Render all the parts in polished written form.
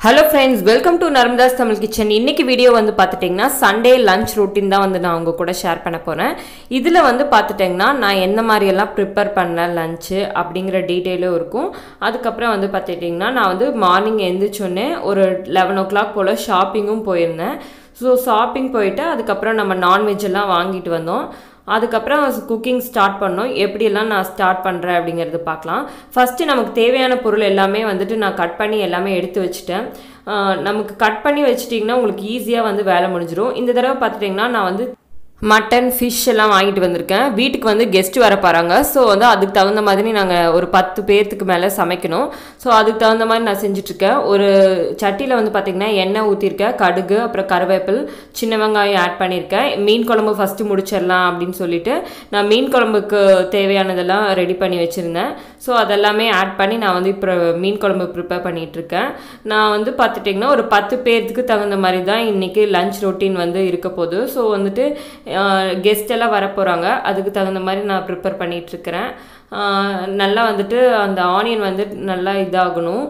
Hello friends, welcome to Narmada's Tamil Kitchen. இன்னைக்கு video வந்து பார்த்துட்டீங்கன்னா சண்டே லஞ்ச் ரொட்டீன் தான் வந்து நான் உங்க கூட ஷேர் பண்ண போறேன். இதுல வந்து பார்த்துட்டீங்கன்னா நான் என்ன மாதிரி எல்லாம் ப்ரிப்பேர் பண்ணேன் லஞ்ச் அப்படிங்கற டீடைலும் இருக்கும். அதுக்கு அப்புறம் வந்து பார்த்துட்டீங்கன்னா நான் வந்து மார்னிங் எழுந்திரிச்சோனே ஒரு 11 o'clock போல ஷாப்பிங்கும் போயிருந்தேன். ஸோ ஷாப்பிங் போயிட்டு அதுக்கப்புறம் நம்ம நான்வெஜ் எல்லாம் வாங்கிட்டு வந்தோம். அதுக்கப்புறம் குக்கிங் ஸ்டார்ட் பண்ணோம். எப்படியெல்லாம் நான் ஸ்டார்ட் பண்ணுறேன் அப்படிங்கிறது பார்க்கலாம். ஃபஸ்ட்டு நமக்கு தேவையான பொருள் எல்லாமே வந்துட்டு நான் கட் பண்ணி எல்லாமே எடுத்து வச்சுட்டேன். நமக்கு கட் பண்ணி வச்சுட்டிங்கன்னா உங்களுக்கு ஈஸியாக வந்து வேலை முடிஞ்சிடும். இந்த தடவை பார்த்துட்டிங்கன்னா நான் வந்து மட்டன் ஃபிஷ் எல்லாம் வாங்கிட்டு வந்திருக்கேன். வீட்டுக்கு வந்து கெஸ்ட் வர போகிறாங்க. ஸோ வந்து அதுக்கு தகுந்த மாதிரி நாங்கள் ஒரு 10 பேர்த்துக்கு மேலே சமைக்கணும். ஸோ அதுக்கு தகுந்த மாதிரி நான் செஞ்சிட்ருக்கேன். ஒரு சட்டியில் வந்து பார்த்திங்கன்னா எண்ணெய் ஊற்றிருக்கேன், கடுகு, அப்புறம் கருவேப்பில், சின்ன வெங்காயம் ஆட் பண்ணியிருக்கேன். மீன் குழம்பு ஃபஸ்ட்டு முடிச்சிடலாம் அப்படின்னு சொல்லிட்டு நான் மீன் குழம்புக்கு தேவையானதெல்லாம் ரெடி பண்ணி வச்சுருந்தேன். ஸோ அதெல்லாமே ஆட் பண்ணி நான் வந்து இப்போ மீன் குழம்பு ப்ரிப்பேர் பண்ணிகிட்ருக்கேன். நான் வந்து பார்த்துட்டிங்கன்னா ஒரு 10 பேர்த்துக்கு தகுந்த மாதிரி தான் இன்றைக்கி லஞ்ச் ரொட்டீன் வந்து இருக்க போகுது. ஸோ வந்துட்டு கெஸ்ட் எல்லாம் வர போகிறாங்க. அதுக்கு தகுந்த மாதிரி நான் ப்ரிப்பேர் பண்ணிகிட்ருக்கிறேன். நல்லா வந்துட்டு அந்த ஆனியன் வந்து நல்லா இதாகணும்.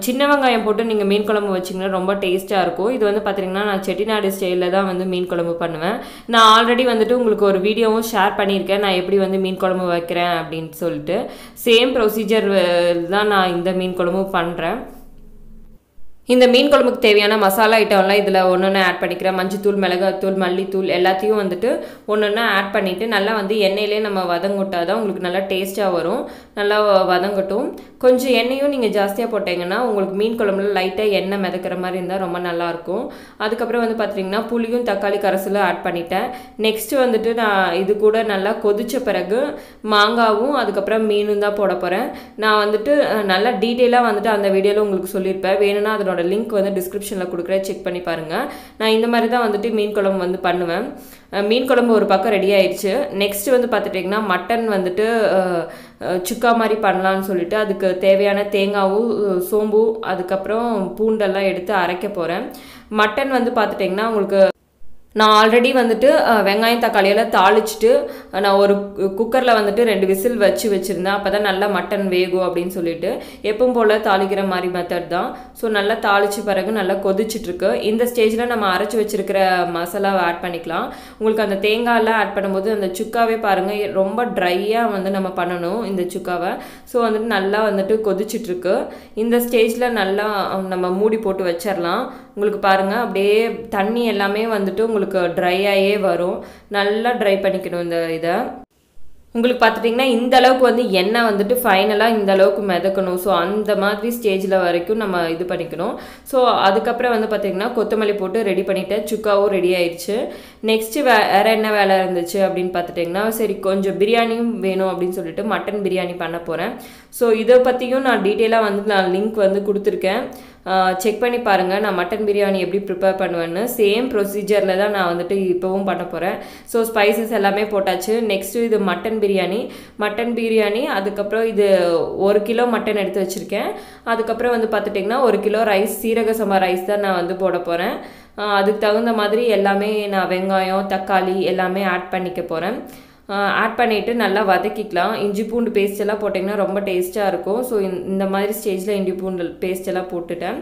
சின்ன வெங்காயம் போட்டு நீங்கள் மீன் குழம்பு வச்சிங்கன்னா ரொம்ப டேஸ்ட்டாக இருக்கும். இது வந்து பார்த்திங்கன்னா நான் செட்டிநாடு ஸ்டைலில் தான் வந்து மீன் குழம்பு பண்ணுவேன். நான் ஆல்ரெடி வந்துட்டு உங்களுக்கு ஒரு வீடியோவும் ஷேர் பண்ணியிருக்கேன், நான் எப்படி வந்து மீன் குழம்பு வைக்கிறேன் அப்படின்னு சொல்லிட்டு. சேம் ப்ரொசீஜர் தான் நான் இந்த மீன் குழம்பும் பண்ணுறேன். இந்த மீன் குழம்புக்கு தேவையான மசாலா ஐட்டம்லாம் இதில் ஒன்று ஆட் பண்ணிக்கிறேன். மஞ்சத்தூள், மிளகாத்தூள், மல்லித்தூள் எல்லாத்தையும் வந்துட்டு ஒன்று ஆட் பண்ணிவிட்டு நல்லா வந்து எண்ணெயிலே நம்ம வதங்கிட்டால் தான் உங்களுக்கு நல்லா டேஸ்ட்டாக வரும். நல்லா வதங்கட்டும். கொஞ்சம் எண்ணெயும் நீங்கள் ஜாஸ்தியாக போட்டிங்கன்னா உங்களுக்கு மீன் குழம்புல லைட்டாக எண்ணெய் மிதக்கிற மாதிரி இருந்தால் ரொம்ப நல்லாயிருக்கும். அதுக்கப்புறம் வந்து பார்த்திங்கன்னா புளியும் தக்காளி கரைசலும் ஆட் பண்ணிட்டேன். நெக்ஸ்ட்டு வந்துட்டு நான் இது கூட நல்லா கொதித்த பிறகு மாங்காவும் அதுக்கப்புறம் மீனும் தான் போட போகிறேன். நான் வந்துட்டு நல்லா டீட்டெயிலாக வந்துட்டு அந்த வீடியோவில் உங்களுக்கு சொல்லியிருப்பேன். வேணும்னா அதனோட லிங்க் வந்து டிஸ்கிரிப்ஷனில் கொடுக்குறேன், செக் பண்ணி பாருங்கள். நான் இந்த மாதிரி தான் வந்துட்டு மீன் குழம்பு வந்து பண்ணுவேன். மீன் குழம்பு ஒரு பக்கம் ரெடி ஆயிடுச்சு. நெக்ஸ்ட் வந்து பார்த்துட்டிங்கன்னா மட்டன் வந்துட்டு சுக்கா மாதிரி பண்ணலான்னு சொல்லிட்டு அதுக்கு தேவையான தேங்காவும் சோம்பு அதுக்கப்புறம் பூண்டெல்லாம் எடுத்து அரைக்க போகிறேன். மட்டன் வந்து பார்த்துட்டிங்கன்னா உங்களுக்கு நான் ஆல்ரெடி வந்துட்டு வெங்காயம் தக்காளியெல்லாம் தாளிச்சிட்டு நான் ஒரு குக்கரில் வந்துட்டு 2 விசில் வச்சுருந்தேன். அப்போ தான் நல்லா மட்டன் வேகும் அப்படின்னு சொல்லிட்டு எப்பவும் போல் தாளிக்கிற மாதிரி மெத்தட் தான். ஸோ நல்லா தாளித்த பிறகு நல்லா கொதிச்சிட்ருக்கு. இந்த ஸ்டேஜில் நம்ம அரைச்சி வச்சுருக்கிற மசாலாவை ஆட் பண்ணிக்கலாம். உங்களுக்கு அந்த தேங்காயெல்லாம் ஆட் பண்ணும்போது அந்த சுக்காவே பாருங்கள் ரொம்ப ட்ரையாக வந்து நம்ம பண்ணணும் இந்த சுக்காவை. ஸோ வந்துட்டு நல்லா வந்துட்டு கொதிச்சிட்ருக்கு. இந்த ஸ்டேஜில் நல்லா நம்ம மூடி போட்டு வச்சிடலாம். உங்களுக்கு பாருங்கள் அப்படியே தண்ணி எல்லாமே வந்துட்டு உங்களுக்கு ட்ரையாகவே வரும். நல்லா ட்ரை பண்ணிக்கணும் இந்த இதை. உங்களுக்கு பார்த்துட்டிங்கன்னா இந்த அளவுக்கு வந்து எண்ணெய் வந்துட்டு ஃபைனலாக இந்த அளவுக்கு மிதக்கணும். ஸோ அந்த மாதிரி ஸ்டேஜில் வரைக்கும் நம்ம இது பண்ணிக்கணும். ஸோ அதுக்கப்புறம் வந்து பார்த்திங்கன்னா கொத்தமல்லி போட்டு ரெடி பண்ணிவிட்டேன். சுக்காவும் ரெடி ஆயிடுச்சு. நெக்ஸ்ட்டு வேறு என்ன வேலை இருந்துச்சு அப்படின்னு பார்த்துட்டிங்கன்னா சரி கொஞ்சம் பிரியாணியும் வேணும் அப்படின்னு சொல்லிட்டு மட்டன் பிரியாணி பண்ண போகிறேன். ஸோ இதை பற்றியும் நான் டீட்டெயிலாக வந்து நான் லிங்க் வந்து கொடுத்துருக்கேன், செக் பண்ணி பாருங்கள். நான் மட்டன் பிரியாணி எப்படி ப்ரிப்பேர் பண்ணுவேன்னு சேம் ப்ரொசீஜரில் தான் நான் வந்துட்டு இப்போவும் பண்ண போகிறேன். ஸோ ஸ்பைசஸ் எல்லாமே போட்டாச்சு. நெக்ஸ்ட்டு இது மட்டன் பிரியாணி அதுக்கப்புறம் இது 1 கிலோ மட்டன் எடுத்து வச்சுருக்கேன். அதுக்கப்புறம் வந்து பார்த்துட்டிங்கன்னா 1 கிலோ ரைஸ், சீரக சம்பா ரைஸ் தான் நான் வந்து போட போகிறேன். அதுக்கு தகுந்த மாதிரி எல்லாமே நான் வெங்காயம் தக்காளி எல்லாமே ஆட் பண்ணிக்க போகிறேன். ஆட் பண்ணிவிட்டு நல்லா வதக்கிக்கலாம். இஞ்சி பூண்டு பேஸ்ட் எல்லாம் போட்டிங்கன்னா ரொம்ப டேஸ்ட்டாக இருக்கும். ஸோ இந்த மாதிரி ஸ்டேஜில் இஞ்சி பூண்டு பேஸ்ட் எல்லாம் போட்டுட்டேன்.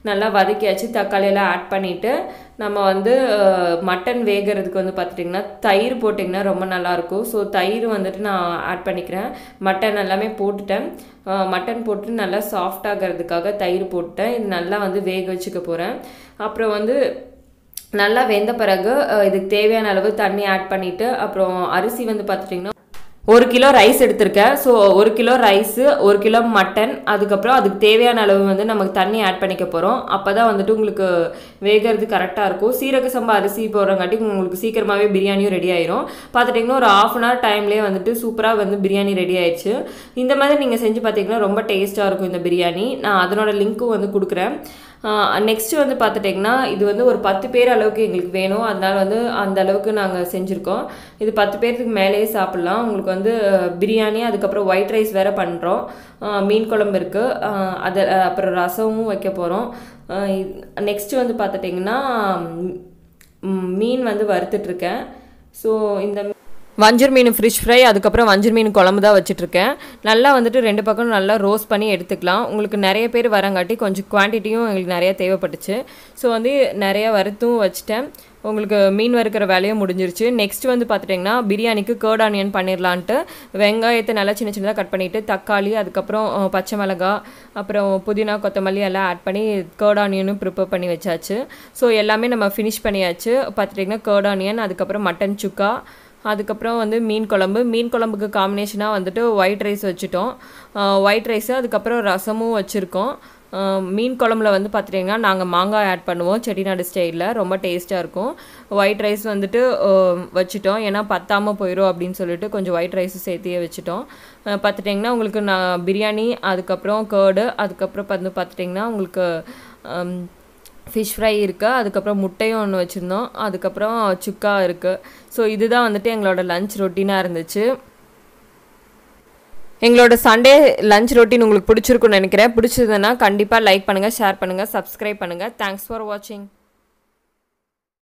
நல்லா வதக்கியாச்சு. தக்காளியெல்லாம் ஆட் பண்ணிவிட்டு நம்ம வந்து மட்டன் வேகிறதுக்கு வந்து பார்த்துட்டிங்கன்னா தயிர் போட்டிங்கன்னா ரொம்ப நல்லாயிருக்கும். ஸோ தயிர் வந்துட்டு நான் ஆட் பண்ணிக்கிறேன். மட்டன் எல்லாமே போட்டுட்டேன். மட்டன் போட்டு நல்லா சாஃப்ட் ஆகிறதுக்காக தயிர் போட்டுட்டேன். இது நல்லா வந்து வேக வச்சுக்க போகிறேன். அப்புறம் வந்து நல்லா வெந்த பிறகு இதுக்கு தேவையான அளவு தண்ணி ஆட் பண்ணிவிட்டு அப்புறம் அரிசி வந்து பார்த்துட்டிங்கன்னா 1 கிலோ ரைஸ் எடுத்திருக்கேன். So 1 kilo rice 1 kilo mutton அதுக்கப்புறம் அதுக்கு தேவையான அளவு வந்து நமக்கு தண்ணி ஆட் பண்ணிக்க போகிறோம். அப்போ தான் வந்துட்டு உங்களுக்கு வேகிறது கரெக்டாக இருக்கும். சீரக சம்பா அரிசி போடுறங்காட்டி உங்களுக்கு சீக்கிரமாகவே பிரியாணியும் ரெடி ஆயிரும். பார்த்துட்டிங்கன்னா ஒரு 1/2 hour டைம்லேயே வந்துட்டு சூப்பராக வந்து பிரியாணி ரெடி ஆயிடுச்சு. இந்த மாதிரி நீங்கள் செஞ்சு பார்த்தீங்கன்னா ரொம்ப டேஸ்ட்டாக இருக்கும் இந்த பிரியாணி. நான் அதனோட லிங்க்கும் வந்து கொடுக்குறேன். நெக்ஸ்ட்டு வந்து பார்த்துட்டிங்கன்னா இது வந்து ஒரு 10 பேர் அளவுக்கு எங்களுக்கு வேணும். அதனால் வந்து அந்த அளவுக்கு நாங்கள் செஞ்சுருக்கோம். இது 10 பேர்த்துக்கு மேலேயே சாப்பிட்லாம். உங்களுக்கு வந்து பிரியாணி அதுக்கப்புறம் ஒயிட் ரைஸ் வேறு பண்ணுறோம். மீன் குழம்பு இருக்குது. அது அப்புறம் ரசமும் வைக்க போகிறோம். நெக்ஸ்ட்டு வந்து பார்த்துட்டிங்கன்னா மீன் வந்து வறுத்துட்ருக்கேன். ஸோ இந்த வஞ்சர் மீன் ஃபிஷ் ஃப்ரை, அதுக்கப்புறம் வஞ்சர் மீன் குழம்பு தான் வச்சுட்ருக்கேன். நல்லா வந்துட்டு 2 பக்கம் நல்லா ரோஸ்ட் பண்ணி எடுத்துக்கலாம். உங்களுக்கு நிறைய பேர் வரங்காட்டி கொஞ்சம் குவான்டிட்டியும் எங்களுக்கு நிறையா தேவைப்பட்டுச்சு. ஸோ வந்து நிறையா வறுத்தும் வச்சுட்டேன். உங்களுக்கு மீன் வறுக்கிற வேலையும் முடிஞ்சிருச்சு. நெக்ஸ்ட் வந்து பார்த்துட்டிங்கன்னா பிரியாணிக்கு கர்ட் ஆனியன் பண்ணிடலான்ட்டு வெங்காயத்தை நல்லா சின்ன சின்னதாக கட் பண்ணிவிட்டு தக்காளி, அதுக்கப்புறம் பச்சை மிளகாய், அப்புறம் புதினா கொத்தமல்லி எல்லாம் ஆட் பண்ணி கர்ட் ஆனியனும் ப்ரிப்பேர் பண்ணி வச்சாச்சு. ஸோ எல்லாமே நம்ம ஃபினிஷ் பண்ணியாச்சு. பார்த்துட்டிங்கன்னா கர்ட் ஆனியன், அதுக்கப்புறம் மட்டன் சுக்கா, அதுக்கப்புறம் வந்து மீன் குழம்புக்கு காம்பினேஷனாக வந்துட்டு ஒயிட் ரைஸ் வச்சுட்டோம். ஒயிட் ரைஸு அதுக்கப்புறம் ரசமும் வச்சுருக்கோம். மீன் குழம்புல வந்து பார்த்துட்டிங்கன்னா நாங்கள் மாங்காய் ஆட் பண்ணுவோம் செட்டிநாடு ஸ்டைலில், ரொம்ப டேஸ்ட்டாக இருக்கும். ஒயிட் ரைஸ் வந்துட்டு வச்சுட்டோம், ஏன்னா பத்தாமல் போயிடும் அப்படின்னு சொல்லிட்டு கொஞ்சம் ஒயிட் ரைஸு சேர்த்தியே வச்சுட்டோம். பார்த்துட்டிங்கன்னா உங்களுக்கு நான் பிரியாணி, அதுக்கப்புறம் கர்டு, அதுக்கப்புறம் வந்து பார்த்துட்டிங்கன்னா உங்களுக்கு ஃபிஷ் ஃப்ரை இருக்குது, அதுக்கப்புறம் முட்டையும் ஒன்று வச்சுருந்தோம், அதுக்கப்புறம் சுக்கா இருக்குது. ஸோ இதுதான் வந்துட்டு எங்களோட லஞ்ச் ரொட்டீனாக இருந்துச்சு. எங்களோட சண்டே லஞ்ச் ரொட்டீன் உங்களுக்கு பிடிச்சிருக்குன்னு நினைக்கிறேன். பிடிச்சதுன்னா கண்டிப்பாக லைக் பண்ணுங்கள், ஷேர் பண்ணுங்கள், சப்ஸ்கிரைப் பண்ணுங்கள். தேங்க்ஸ் ஃபார் வாட்சிங்.